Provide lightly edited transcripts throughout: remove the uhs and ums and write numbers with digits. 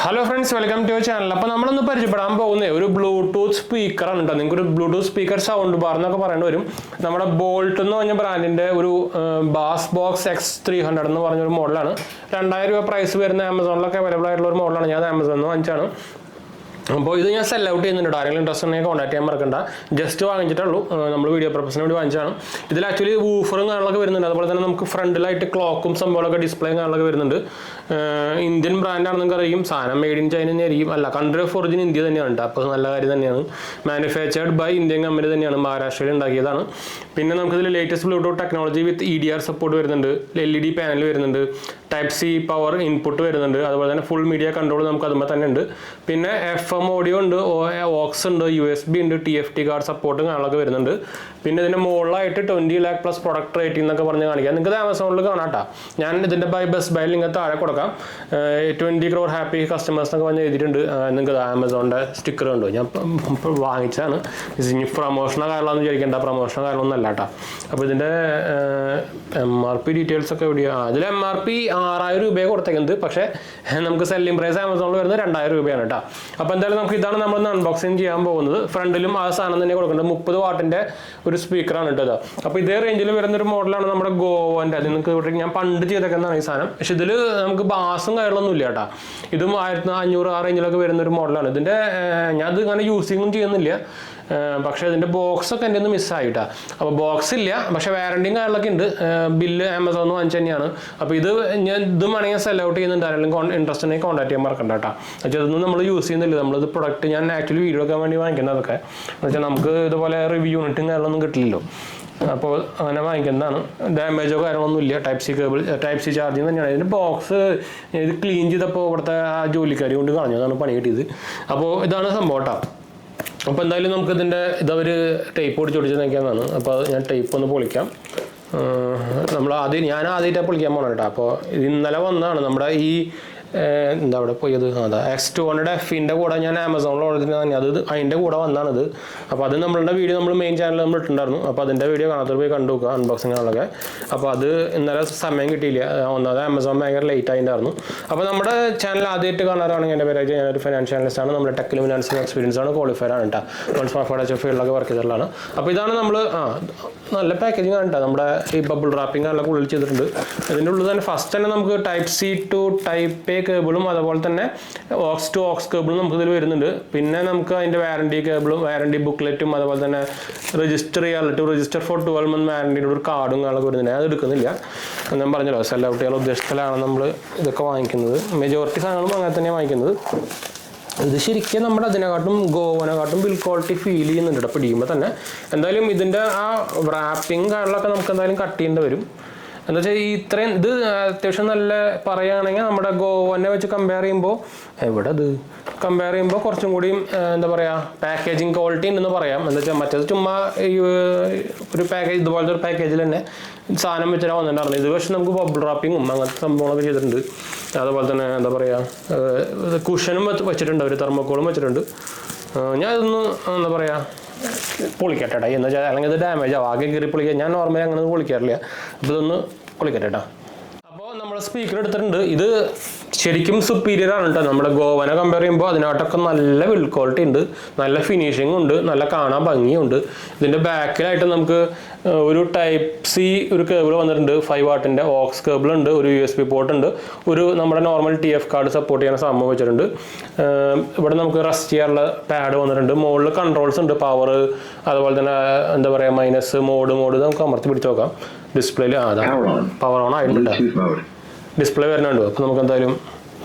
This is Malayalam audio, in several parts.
Hello friends, welcome to your channel. അപ്പോൾ നമ്മളൊന്ന് പരിചയപ്പെടാൻ പോകുന്നത് ഒരു ബ്ലൂടൂത്ത് സ്പീക്കറാണ് കേട്ടോ. നിങ്ങൾക്ക് ഒരു ബ്ലൂടൂത്ത് സ്പീക്കർ സൗണ്ട് ബാർ എന്നൊക്കെ പറയേണ്ടി വരും. നമ്മുടെ ബോൾട്ട് എന്ന് പറഞ്ഞ ബ്രാൻഡിൻ്റെ ഒരു ബാസ് ബോക്സ് X300 എന്ന് പറഞ്ഞൊരു മോഡലാണ്. 2000 രൂപ പ്രൈസ് വരുന്ന ആമസോണിലൊക്കെ അവൈലബിൾ ആയിട്ടുള്ള ഒരു മോഡലാണ്. ഞാൻ ആമസോണിൽ നിന്ന് വാങ്ങിച്ചാണ്. അപ്പോൾ ഇത് ഞാൻ സെൽ ഔട്ട് ചെയ്യുന്നുണ്ട്. ആരെങ്കിലും ഇൻട്രസ്റ്റ് ഉണ്ടെങ്കിൽ കോൺടാക്ട് ചെയ്യാൻ മറക്കണ്ട. ജസ്റ്റ് വാങ്ങിച്ചിട്ടുള്ളൂ, നമ്മൾ വീഡിയോ പർപ്പസിന് വേണ്ടി വാങ്ങിച്ചാണ്. ഇതിൽ ആക്ച്വലി വൂഫറും കാര്യങ്ങളൊക്കെ വരുന്നുണ്ട്. അതുപോലെ തന്നെ നമുക്ക് ഫ്രണ്ടിലായിട്ട് ക്ലോക്കും സംഭവങ്ങളൊക്കെ ഡിസ്പ്ലേയും കാര്യങ്ങളൊക്കെ വരുന്നുണ്ട്. ഇന്ത്യൻ ബ്രാൻഡാണ് നിങ്ങൾക്ക് അറിയും. സാധനം മെയ്ഡ് ഇൻ ചൈന തന്നെയായിരിക്കും. അല്ല, കൺട്രി ഓഫ് ഒറിജിൻ ഇന്ത്യ തന്നെയാണ്. അപ്പോൾ നല്ല കാര്യം തന്നെയാണ്. മാനുഫാക്ചേർഡ് ബൈ ഇന്ത്യൻ കമ്പനി തന്നെയാണ്. മഹാരാഷ്ട്രയിൽ ഉണ്ടാക്കിയതാണ്. പിന്നെ നമുക്കിതിൽ ലേറ്റസ്റ്റ് ബ്ലൂടൂത്ത് ടെക്നോളജി വിത്ത് EDR സപ്പോർട്ട് വരുന്നുണ്ട്. LED പാനൽ വരുന്നുണ്ട്. Type-C പവർ ഇൻപുട്ട് വരുന്നുണ്ട്. അതുപോലെ തന്നെ ഫുൾ മീഡിയ കൺട്രോൾ നമുക്ക് അതുമ്പോൾ തന്നെ ഉണ്ട്. പിന്നെ FM ഓഡിയോ ഉണ്ട്, ഓക്സ് ഉണ്ട്, USB ഉണ്ട്, TFT കാർഡ് സപ്പോർട്ടും കാര്യങ്ങളൊക്കെ വരുന്നുണ്ട്. പിന്നെ ഇതിൻ്റെ മുകളിലായിട്ട് 20 lakh പ്ലസ് പ്രൊഡക്റ്റ് റേറ്റിംഗ് എന്നൊക്കെ പറഞ്ഞ് കാണിക്കാം. നിങ്ങൾക്ക് ആമസോണിൽ കാണാം. ഞാൻ ഇതിൻ്റെ ബെസ്റ്റ് ബൈ ലിങ്ക് താഴെ കൊടുക്കാം. 20 crore ഹാപ്പി കസ്റ്റമേഴ്സ് എന്നൊക്കെ പറഞ്ഞ് എഴുതിയിട്ടുണ്ട്. നിങ്ങൾക്ക് ആമസോണിൻ്റെ സ്റ്റിക്കർ ഉണ്ടോ? ഞാൻ വാങ്ങിച്ചാണ്. ഇനി പ്രൊമോഷനോ കാര്യങ്ങളൊന്നും വിചാരിക്കേണ്ട. പ്രൊമോഷനോ കാര്യങ്ങളൊന്നും അല്ല കേട്ടോ. അപ്പോൾ ഇതിൻ്റെ MRP ഡീറ്റെയിൽസ് ഒക്കെ എവിടെയാണ്? അതിൽ MRP 6000 രൂപയെ കൊടുത്തേക്കുന്നത്. പക്ഷേ നമുക്ക് സെല്ലിംഗ് പ്രൈസ് ആമസോണിൽ വരുന്നത് 2000 രൂപയാണ് കേട്ടോ. അപ്പോൾ എന്തായാലും നമുക്ക് ഇതാണ് നമ്മളൊന്ന് അൺബോക്സിങ് ചെയ്യാൻ പോകുന്നത്. ഫ്രണ്ടിലും ആ സാധനം തന്നെ കൊടുക്കേണ്ടത് 30 വാട്ടിൻ്റെ ഒരു സ്പീക്കറാണ് കേട്ടോ. അപ്പോൾ ഇതേ റേഞ്ചിൽ വരുന്നൊരു മോഡലാണ് നമ്മുടെ ഗോവൻ്റെ. അത് നിങ്ങൾക്ക് ഇവിടെ ഞാൻ പണ്ട് ചെയ്തേക്കുന്നതാണ് ഈ സാധനം. പക്ഷെ ഇതിൽ നമുക്ക് ബാസും കാര്യങ്ങളൊന്നും ഇല്ല കേട്ടോ. ഇതും 1500 ആ റേഞ്ചിലൊക്കെ വരുന്നൊരു മോഡലാണ്. ഇതിൻ്റെ ഞാൻ ഇത് അങ്ങനെ യൂസിങ്ങും ചെയ്യുന്നില്ല. പക്ഷേ ഇതിൻ്റെ ബോക്സൊക്കെ എൻ്റെ ഒന്ന് മിസ്സായിട്ടാണ്. അപ്പോൾ ബോക്സ് ഇല്ല, പക്ഷേ വാറണ്ടിയും കാര്യങ്ങളൊക്കെ ഉണ്ട്. ബില്ല് ആമസോണിൽ നിന്ന് വാങ്ങിച്ച് തന്നെയാണ്. അപ്പോൾ ഇത് വേണമെങ്കിൽ സെൽ ഔട്ട് ചെയ്യുന്നുണ്ട്. ആരെങ്കിലും ഇൻട്രസ്റ്റ് ഉണ്ടെങ്കിൽ കോൺടാക്ട് ചെയ്യാൻ മറക്കണ്ട കേട്ടോ. പക്ഷേ ഇതൊന്നും നമ്മൾ യൂസ് ചെയ്യുന്നില്ല. നമ്മളിത് പ്രൊഡക്റ്റ് ഞാൻ ആക്ച്വലി വീഡിയോ എടുക്കാൻ വേണ്ടി വാങ്ങിക്കുന്നതൊക്കെ എന്ന് വെച്ചാൽ നമുക്ക് ഇതുപോലെ റിവ്യൂ യൂണിറ്റും കാര്യങ്ങളൊന്നും കിട്ടില്ലല്ലോ. അപ്പോൾ അങ്ങനെ വാങ്ങിക്കുന്നതാണ്. ഡാമേജോ കാര്യങ്ങളൊന്നും ഇല്ല. Type-C ചാർജിങ് തന്നെയാണ്. ഇതിൻ്റെ ബോക്സ് ഇത് ക്ലീൻ ചെയ്തപ്പോൾ ഇവിടുത്തെ ആ ജോലിക്കാരി കൊണ്ട് കളഞ്ഞു. അതാണ് പണി കിട്ടിയത്. അപ്പോൾ ഇതാണ് സംഭവം കേട്ടോ. അപ്പോൾ എന്തായാലും നമുക്കിതിൻ്റെ ഇതവർ ടേപ്പ് പൊടിച്ച് നോക്കിയാന്നാണ്. അപ്പോൾ ഞാൻ ടേപ്പ് ഒന്ന് പൊളിക്കാം. ഞാൻ ആദ്യമായിട്ടാണ് പൊളിക്കാൻ പോകണം കേട്ടോ. അപ്പോൾ ഇന്നലെ വന്നതാണ് നമ്മുടെ ഈ എന്താ അവിടെ പോയത്, അതാ X200Fൻ്റെ കൂടെ ഞാൻ ആമസോണിൽ ഓർഡർ തന്നെ. അത് അതിൻ്റെ കൂടെ വന്നാണിത്. അപ്പോൾ അത് നമ്മളുടെ വീഡിയോ നമ്മൾ മെയിൻ ചാനലിൽ നമ്മൾ ഇട്ടിട്ടുണ്ടായിരുന്നു. അപ്പോൾ അതിൻ്റെ വീഡിയോ കാണാത്തവർ പോയി കണ്ടു നോക്കുക, അൺബോക്സിങ്ങുകളൊക്കെ. അപ്പോൾ അത് ഇന്നലെ സമയം കിട്ടിയില്ല. ഒന്നാമത് ആമസോൺ ഭയങ്കര ലേറ്റ് ആയിട്ടുണ്ടായിരുന്നു. അപ്പോൾ നമ്മുടെ ചാനൽ ആദ്യമായിട്ട് കാണാറാണെങ്കിൽ എൻ്റെ പേരായിട്ട് ഞാനൊരു ഫിനാൻഷ്യൽ അനലിസ്റ്റാണ്. നമ്മുടെ ടെക്കിലും ഫിനാൻസിലും എക്സ്പീരിയൻസ് ആണ്, ക്വാളിഫൈഡ് ആണ് കേട്ടോ. ഫൈനാൻഷ്യൽ ഫീൽഡിലൊക്കെ വർക്ക് ചെയ്തിട്ടുള്ളതാണ്. അപ്പോൾ ഇതാണ് നമ്മൾ നല്ല പാക്കേജിങ് ആണ് കേട്ടോ. നമ്മുടെ ഈ ബബിൾ റാപ്പിംഗ് നല്ല ഉള്ളിൽ ചെയ്തിട്ടുണ്ട്. ഇതിൻ്റെ ഉള്ളിൽ തന്നെ ഫസ്റ്റ് തന്നെ നമുക്ക് Type-C to Type-A കേബിളും അതുപോലെ തന്നെ ഓക്സ് ടു ഓക്സ് കേബിളും നമുക്ക് ഇതിൽ വരുന്നുണ്ട്. പിന്നെ നമുക്ക് അതിൻ്റെ വാറണ്ടി കേബിളും വാറണ്ടി ബുക്ക്ലെറ്റും അതുപോലെ തന്നെ രജിസ്റ്റർ ഫോർ 12 month വാറണ്ടിയുടെ ഒരു കാർഡും കാര്യങ്ങളൊക്കെ വരുന്നുണ്ട്. അത് എടുക്കുന്നില്ല, ഞാൻ പറഞ്ഞല്ലോ. സെൽ ഔട്ട് ചെയ്യാൻ ഉദ്ദേശത്തിലാണ് നമ്മൾ ഇതൊക്കെ വാങ്ങിക്കുന്നത്. മെജോറിറ്റി സാധനങ്ങളും അങ്ങനെ തന്നെയാണ് വാങ്ങിക്കുന്നത്. ഇത് ശരിക്കും നമ്മുടെ അതിനെക്കാട്ടും ഗോവനെക്കാട്ടും ബിൽ ക്വാളിറ്റി ഫീൽ ചെയ്യുന്നുണ്ട് കേട്ടോ പിടിക്കുമ്പോൾ തന്നെ. എന്തായാലും ഇതിൻ്റെ ആ റാപ്പിംഗ് കാര്യങ്ങളൊക്കെ നമുക്ക് എന്തായാലും കട്ട് ചെയ്യേണ്ടി വരും. എന്താ വെച്ചാൽ ഇത്രയും ഇത് അത്യാവശ്യം നല്ല പറയുകയാണെങ്കിൽ നമ്മുടെ ഗോവനെ വെച്ച് കമ്പയർ ചെയ്യുമ്പോൾ കുറച്ചും കൂടിയും എന്താ പറയുക പാക്കേജിങ് ക്വാളിറ്റി ഉണ്ടെന്ന് പറയാം. എന്താ വെച്ചാൽ മറ്റേത് ചുമ്മാ ഈ ഒരു പാക്കേജ് ഇതുപോലത്തെ ഒരു പാക്കേജിൽ തന്നെ സാധനം വെച്ചിട്ടാണ് വന്നിട്ടുണ്ടായിരുന്നത്. ഇത് പക്ഷേ നമുക്ക് ബബിൾ റാപ്പിങ്ങും അങ്ങനത്തെ സംഭവങ്ങളൊക്കെ ചെയ്തിട്ടുണ്ട്. അതുപോലെ തന്നെ എന്താ പറയുക കുഷനും വെച്ചിട്ടുണ്ട്, ഒരു തെർമോക്കോളും വെച്ചിട്ടുണ്ട്. ഞാൻ ഇതൊന്ന് എന്താ പറയുക പൊളിക്കട്ടെ എന്ന് വെച്ചാൽ അല്ലെങ്കിൽ ഇത് ഡാമേജ് ആവും. ആകെ കയറി പൊളിക്കുക. ഞാൻ നോർമലി അങ്ങനെ പൊളിക്കാറില്ല. അപ്പോൾ ഇതൊന്ന് പൊളിക്കട്ടെ കേട്ടോ. അപ്പോൾ നമ്മൾ സ്പീക്കർ എടുത്തിട്ടുണ്ട്. ഇത് ശരിക്കും സുപ്പീരിയർ ആണ് കേട്ടോ. നമ്മുടെ ഗോവനെ കമ്പയർ ചെയ്യുമ്പോൾ അതിനായിട്ടൊക്കെ നല്ല ബിൽഡ് ക്വാളിറ്റി ഉണ്ട്, നല്ല ഫിനിഷിംഗ് ഉണ്ട്, നല്ല കാണാൻ ഭംഗിയുണ്ട്. ഇതിൻ്റെ ബാക്കിലായിട്ട് നമുക്ക് ഒരു Type-C ഒരു കേബിൾ വന്നിട്ടുണ്ട്. 5 വാട്ടിൻ്റെ ഓക്സ് കേബിൾ ഉണ്ട്, ഒരു USB പോർട്ട് ഉണ്ട്, ഒരു നമ്മുടെ നോർമൽ TF കാർഡ് സപ്പോർട്ട് ചെയ്യുന്ന സംഭവം വെച്ചിട്ടുണ്ട്. ഇവിടെ നമുക്ക് റെസ്റ്റ് ചെയ്യാനുള്ള പാഡ് വന്നിട്ടുണ്ട്. മുകളിൽ കൺട്രോൾസ് ഉണ്ട്, പവർ അതുപോലെ തന്നെ എന്താ പറയുക മൈനസ് മോഡ് നമുക്ക് അമർത്തി പിടിച്ച് നോക്കാം. ഡിസ്പ്ലേയിൽ പവർ ഓൺ ആയിട്ടുണ്ട്, ഡിസ്പ്ലേ വരുന്നുണ്ട്. അപ്പോൾ നമുക്ക് എന്തായാലും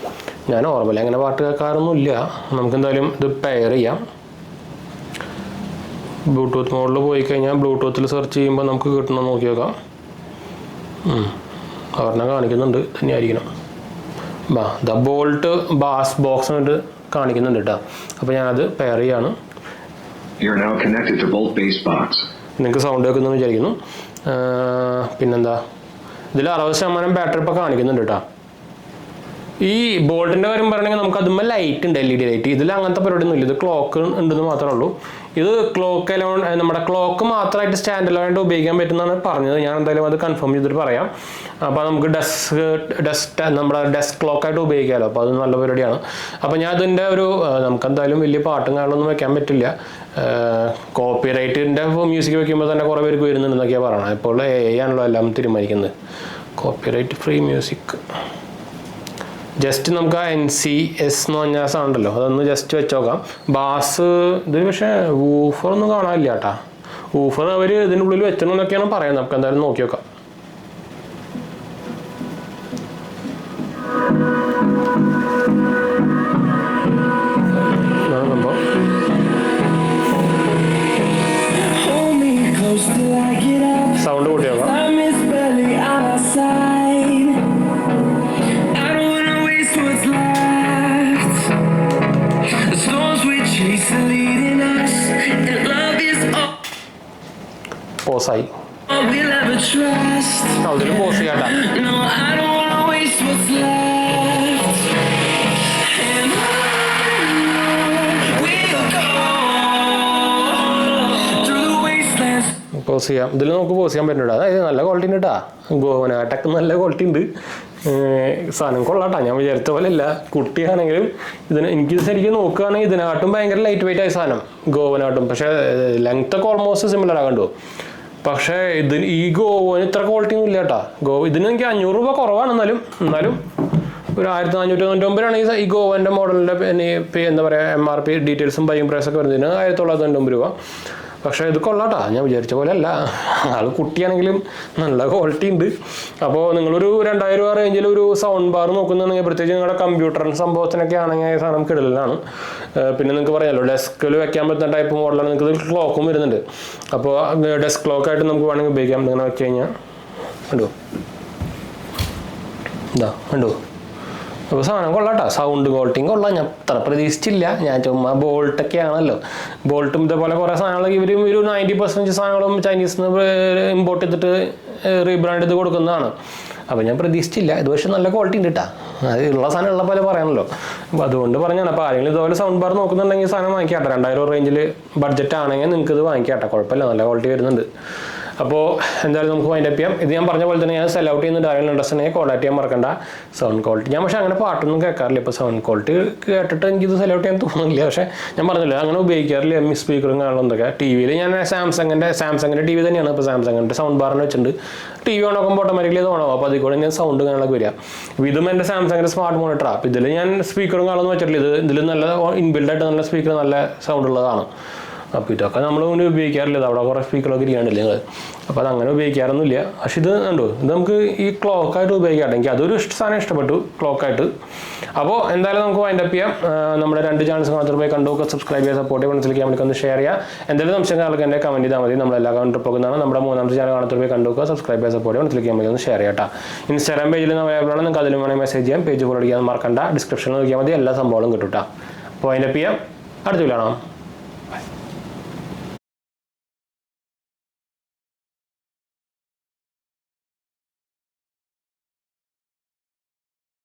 ഞാൻ ഓർമ്മയില്ല അങ്ങനെ പാട്ട് കേൾക്കാറൊന്നും ഇല്ല. നമുക്കെന്തായാലും ഇത് പെയർ ചെയ്യാം. ബ്ലൂടൂത്ത് മോഡിൽ പോയി കഴിഞ്ഞാൽ ബ്ലൂടൂത്തിൽ സെർച്ച് ചെയ്യുമ്പോൾ നമുക്ക് കിട്ടണം നോക്കി നോക്കാം. അവരുടെ കാണിക്കുന്നുണ്ട് തന്നെയായിരിക്കണം. ദ ബോൾട്ട് ബാസ് ബോക്സ് എന്നിട്ട് കാണിക്കുന്നുണ്ട് കേട്ടോ. അപ്പോൾ ഞാനത് പെയർ ചെയ്യാണ്. നിങ്ങൾക്ക് സൗണ്ട് കേൾക്കുന്നു വിചാരിക്കുന്നു. പിന്നെന്താ ഇതിൽ 60% ബാറ്ററി ഇപ്പോൾ കാണിക്കുന്നുണ്ട് കേട്ടോ. ഈ ബോൾട്ടിൻ്റെ കാര്യം പറയുകയാണെങ്കിൽ നമുക്ക് അതുമ്പോൾ ലൈറ്റ് ഉണ്ട്, LED ലൈറ്റ്. ഇതിൽ അങ്ങനത്തെ പരിപാടിയൊന്നും ഇല്ല. ഇത് ക്ലോക്ക് ഉണ്ടെന്ന് മാത്രമേ ഉള്ളൂ. ഇത് ക്ലോക്ക് അലോൺ, നമ്മുടെ ക്ലോക്ക് മാത്രമായിട്ട് സ്റ്റാൻഡ് അലോണായിട്ട് ഉപയോഗിക്കാൻ പറ്റുന്നതാണ് പറഞ്ഞത്. ഞാൻ എന്തായാലും അത് കൺഫേം ചെയ്തിട്ട് പറയാം. അപ്പോൾ നമുക്ക് നമ്മുടെ ഡെസ്ക് ക്ലോക്കായിട്ട് ഉപയോഗിക്കാമല്ലോ. അപ്പോൾ അത് നല്ല പരിപാടിയാണ്. അപ്പോൾ ഞാൻ അതിൻ്റെ നമുക്ക് എന്തായാലും വലിയ പാട്ടും കാര്യങ്ങളൊന്നും വെക്കാൻ പറ്റില്ല. കോപ്പി റൈറ്റിൻ്റെ മ്യൂസിക് വെക്കുമ്പോൾ തന്നെ കുറേ പേർക്ക് വരുന്നുണ്ടെന്നൊക്കെയാണ് പറയണത്. ഇപ്പോൾ AI ആണല്ലോ എല്ലാം തീരുമാനിക്കുന്നത്. Copyright free music just നമുക്ക് ആ NCS എന്ന് പറഞ്ഞ സൗണ്ടല്ലോ, അതൊന്ന് ജസ്റ്റ് വെച്ച് നോക്കാം. ബാസ് ഇതിന് പക്ഷേ വൂഫറൊന്നും കാണാനില്ല കേട്ടാ. വൂഫർ അവർ ഇതിൻ്റെ ഉള്ളിൽ വെച്ചണമെന്നൊക്കെയാണ് പറയുന്നത്. നമുക്ക് എന്തായാലും നോക്കി നോക്കാം. സൗണ്ട് കൂട്ടി നോക്കാം. പോസായി അതിൽ പോസ് ചെയ്യാണ്ട. പോസ് ചെയ്യാം. ഇതിൽ നമുക്ക് പോസ് ചെയ്യാൻ പറ്റുന്നുണ്ട്. അതായത് നല്ല ക്വാളിറ്റി ഉണ്ട് കേട്ടാ. ഗോവനാട്ടൊക്കെ നല്ല ക്വാളിറ്റി ഉണ്ട്. സാധനം കൊള്ളാട്ടാ. ഞാൻ വിചാരിച്ച പോലെ അല്ല. കുട്ടിയാണെങ്കിലും എനിക്ക് ശരിക്കും നോക്കുകയാണെങ്കിൽ ഇതിനാട്ടും ഭയങ്കര ലൈറ്റ് വെയിറ്റ് ആയ സാധനം ഗോവനാട്ടും. പക്ഷേ ലെങ്ത് ഒക്കെ ഓൾമോസ്റ്റ് സിമിലർ ആകണ്ടു. പക്ഷേ ഈ ഗോവന് ഇത്ര ക്വാളിറ്റി ഒന്നും ഇല്ല കേട്ടാ. ഇതിന് എനിക്ക് 500 രൂപ കുറവാണ്. എന്നാലും ഒരു 1499 ഈ ഗോവൻ്റെ മോഡലിൻ്റെ എന്താ പറയുക MRP ഡീറ്റെയിൽസും ബൈയിങ് പ്രൈസൊക്കെ വരുന്നതിന് 1999 രൂപ. പക്ഷേ ഇത് കൊള്ളാട്ടാ. ഞാൻ വിചാരിച്ച പോലെ അല്ല. ആൾ കുട്ടിയാണെങ്കിലും നല്ല ക്വാളിറ്റി ഉണ്ട്. അപ്പോൾ നിങ്ങളൊരു 2000 രൂപ റേഞ്ചിൽ ഒരു സൗണ്ട് ബാർ നോക്കുന്നുണ്ടെങ്കിൽ, പ്രത്യേകിച്ച് നിങ്ങളുടെ കമ്പ്യൂട്ടറിന് സംഭവത്തിനൊക്കെ ആണെങ്കിൽ സാധനം കിടലാണ്. പിന്നെ നിങ്ങൾക്ക് പറയാമല്ലോ ഡെസ്കിൽ വെക്കാൻ പറ്റുന്ന ടൈപ്പ് മോഡലാണ്. നിങ്ങൾക്ക് ക്ലോക്കും വരുന്നുണ്ട്. അപ്പോൾ ഡെസ്ക് ക്ലോക്കായിട്ട് നമുക്ക് വേണമെങ്കിൽ ഉപയോഗിക്കാം. ഇങ്ങനെ വെച്ച് കഴിഞ്ഞാൽ കണ്ടോ. അപ്പോൾ സാധനം കൊള്ളാട്ടോ. സൗണ്ട് ക്വാളിറ്റിയും കൊള്ളാം. ഞാൻ അത്ര പ്രതീക്ഷിച്ചില്ല. ഞാൻ ചുമ്മാ ബോൾട്ടൊക്കെ ആണല്ലോ. ബോൾട്ടും ഇതേപോലെ കുറേ സാധനങ്ങളൊക്കെ ഇവരും ഒരു 90% സാധനങ്ങളും ചൈനീസിൽ നിന്ന് ഇമ്പോർട്ട് ചെയ്തിട്ട് റീബ്രാൻഡ് ചെയ്ത് കൊടുക്കുന്നതാണ്. അപ്പോൾ ഞാൻ പ്രതീക്ഷിച്ചില്ല. ഇത് പക്ഷേ നല്ല ക്വാളിറ്റി ഉണ്ട് കേട്ടോ. അത് ഉള്ള സാധനം ഉള്ള പോലെ പറയാമല്ലോ. അപ്പോൾ അതുകൊണ്ട് പറഞ്ഞാണ്. അപ്പോൾ ആരെങ്കിലും ഇതുപോലെ സൗണ്ട് ബാർ നോക്കുന്നുണ്ടെങ്കിൽ സാധനം വാങ്ങിക്കാട്ടെ. 2000 രൂപ റേഞ്ചിൽ ബഡ്ജറ്റ് ആണെങ്കിൽ നിങ്ങൾക്ക് ഇത് വാങ്ങിക്കാട്ടെ. കുഴപ്പമില്ല, നല്ല ക്വാളിറ്റി വരുന്നുണ്ട്. അപ്പോൾ എന്തായാലും നമുക്ക് വൈൻഡപ്പ് ചെയ്യാം. ഇത് ഞാൻ പറഞ്ഞ പോലെ തന്നെ ഞാൻ സെൽ ഔട്ട് ചെയ്യുന്ന ആരെങ്കിലും ഇൻട്രസ്റ്റിനെ കോൺടാക്ട് ചെയ്യാൻ മറക്കണ്ട. സൗണ്ട് ക്വാളിറ്റി ഞാൻ പക്ഷേ അങ്ങനെ പാട്ടൊന്നും കേൾക്കാറില്ല. ഇപ്പോൾ സൗണ്ട് ക്വാളിറ്റി കേട്ടിട്ട് എനിക്കിത് സെൽ ഔട്ട് ചെയ്യാൻ തോന്നുന്നില്ല. പക്ഷേ ഞാൻ പറഞ്ഞില്ല അങ്ങനെ ഉപയോഗിക്കാറില്ല. സ്പീക്കറും കാണും എന്തൊക്കെ. TV ഞാൻ സാംസങ്ങിൻ്റെ TV തന്നെയാണ്. ഇപ്പോൾ സാംസങ്ങിൻ്റെ സൗണ്ട് ബാറിന് വെച്ചിട്ടുണ്ട്. TV ഓണാക്കുമ്പോൾ ഓട്ടോമാറ്റിക്കലി ഇത് ഓണാവും. അപ്പോൾ അതിൽ കൂടെ ഞാൻ സൗണ്ട് കാണാനൊക്കെ വരിക. ഇതും എൻ്റെ സാംസങ്ങിൻ്റെ സ്മാർട്ട് മോണിറ്ററാണ്. അപ്പോൾ ഇതിൽ ഞാൻ സ്പീക്കറും കാണുമെന്ന് വെച്ചിട്ടില്ല. ഇതിൽ നല്ല ഇൻബിൽഡായിട്ട് നല്ല സ്പീക്കർ, നല്ല സൗണ്ട് ഉള്ളതാണ്. അപ്പോൾ ഇതൊക്കെ നമ്മൾ ഉപയോഗിക്കാറില്ല. അവിടെ കുറേ സ്പീക്കറൊക്കെ ഇരിക്കാണ്ടില്ല നിങ്ങൾ. അപ്പോൾ അതങ്ങനെ ഉപയോഗിക്കാറൊന്നുമില്ല. പക്ഷെ ഇത് കണ്ടോ, ഇത് നമുക്ക് ഈ ക്ലോക്കായിട്ട് ഉപയോഗിക്കാം. എനിക്ക് അതൊരു സാധനം ഇഷ്ടപ്പെട്ടു ക്ലോക്കായിട്ട്. അപ്പോൾ എന്തായാലും നമുക്ക് വൈൻഡപ്പ് ചെയ്യാം. നമ്മുടെ 2 ചാനൽസ് മാത്രം പോയി കണ്ടു സബ്സ്ക്രൈബ് ചെയ്യുക, സപ്പോർട്ട് ചെയ്യുക, മനസ്സിലേക്ക് നമുക്ക് ഒന്ന് ഷെയർ ചെയ്യുക. എന്തെങ്കിലും സംശയങ്ങൾക്ക് എന്നെ കമൻറ്റ് ചെയ്താൽ മതി. നമ്മളെല്ലാ കമൻറ്റ് പോകുന്നതാണ്. നമ്മുടെ 3ാമത്തെ ചാനൽ കാണാത്ത പോയി കണ്ടു സബ്സ്ക്രൈബ് ചെയ്യുക, സപ്പോർട്ട് ചെയ്യുക, മനസ്സിലേക്ക് നമുക്ക് ഒന്ന് ഷെയർ ചെയ്യട്ടോ. ഇൻസ്റ്റാഗ്രാം പേജിൽ അവൈലബിൾ ആണ്. നിങ്ങൾക്ക് അതിലും വേണമെങ്കിൽ മെസ്സേജ് ചെയ്യാം. പേജ് ഫോളോ ചെയ്യാൻ മറക്കണ്ട. ഡിസ്ക്രിപ്ഷനിൽ നോക്കിയാൽ മതി. എല്ലാ സംഭവങ്ങളും കിട്ടും കേട്ടോ. അപ്പോൾ വൈൻഡപ്പ് ചെയ്യാം. അടുത്ത വീഡിയോ കാണാം.